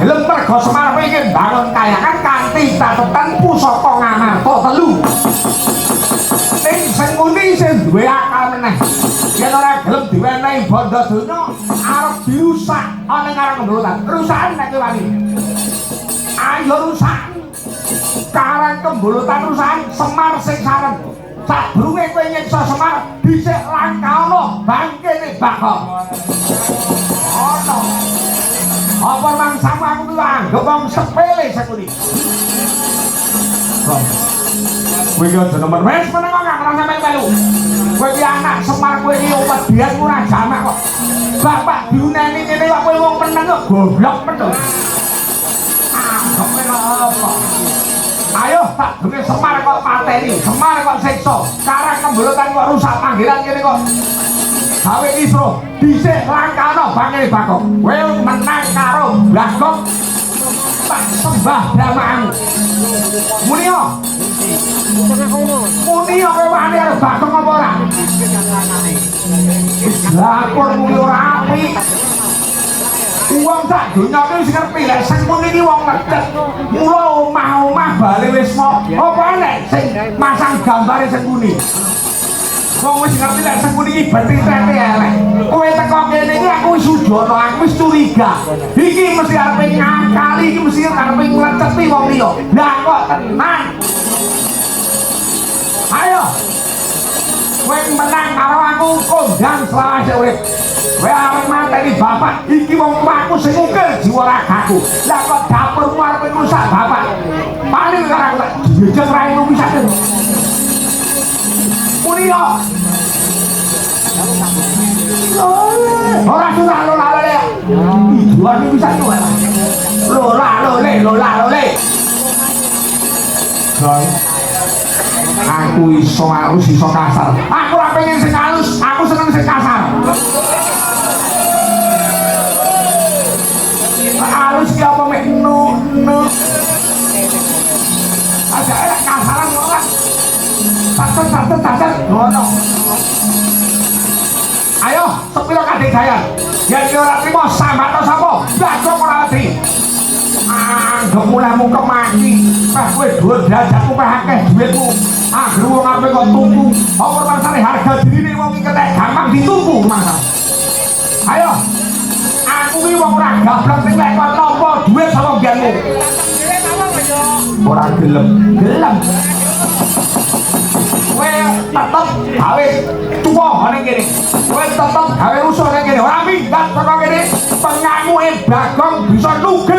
gelem merga Semar pengin bangun kayangan kanthi catetan pusaka Ngamarta telu. Ning sing muni sing duwe akal meneh. Yen ora gelem diwenehi bondo donya arep dirusak ana ngarep kembulutan. Rusakan nek wani. Ayo rusak. Karang kembulutan rusakan Semar sing sareng. Sadurunge kowe nyiksa Semar dhisik langkaono bangkene bakal. Ono. Apa mangsamu aku kuwi anggap wong sepele sakuni. Kowe iki aja nemen wis meneng kok gak ngerasa melu. Kowe iki anak Semar kowe iki wedi ora jamak kok. Bapak diuneni ngene kok kowe wong meneng kok goblok men. Apa? Ayo tak dene Semar kok pateni, Semar kok siksa. Karang kembulutan kok rusak panggilan kene kok. Gawe isro dhisik langkano bangkene bakok. Kowe menang karo Bagong. Tak sembah damamu. Muni yo. Muni yo kowe wani karo Bagong apa ora? Lapor muni ora apik. Wong sak donya iki wis ngerti lek sing muni iki wong lecet. Mula omah-omah bali wis mo. Apa nek sing masang gambare sing muni? Wong wis ngerti lek sing muni iki betitete elek. Kowe teko kene iki aku wis sujono, aku wis curiga. Iki mesti arepe ngakali, iki mesti arepe ngleceti wong liya. Lah kok tenang. Ayo. Kowe menang karo aku kondang selawase urip. Kowe arep mateni bapak, iki wong tuaku sing ukil jiwa ragaku. Lah kok dapurmu arep rusak bapak. Paling karang tak jejeg raimu bisa ten. Muni yo. Ora susah lo lale. Ibuan iki bisa tuwa. Lola lole. Aku iso halus iso kasar. Aku ora pengen sing halus, aku seneng sing kasar. Halus ki apa mek nu. Aja elek kasaran ora. Taten ngono. Ayo, sepiro kadegayan. Yen ora trimo sambat sapa? Bagong ora wedi. Anggap mulaimu kemaki. Kowe dhuwur derajatmu akeh dhuwitmu. Anggere wong ape kok tuku. Apa mangsane harga dirine wong iki ketek gampang dituku mangsa. Ayo. Aku iki wong ora gablek sing lek kok nampa dhuwit saka nggenmu. Ora gelem. Kowe tetep gawe tuwa ngene kene. Kowe tetep gawe rusuh ngene kene. Ora minggat saka kene. Pengamuhe Bagong bisa nuge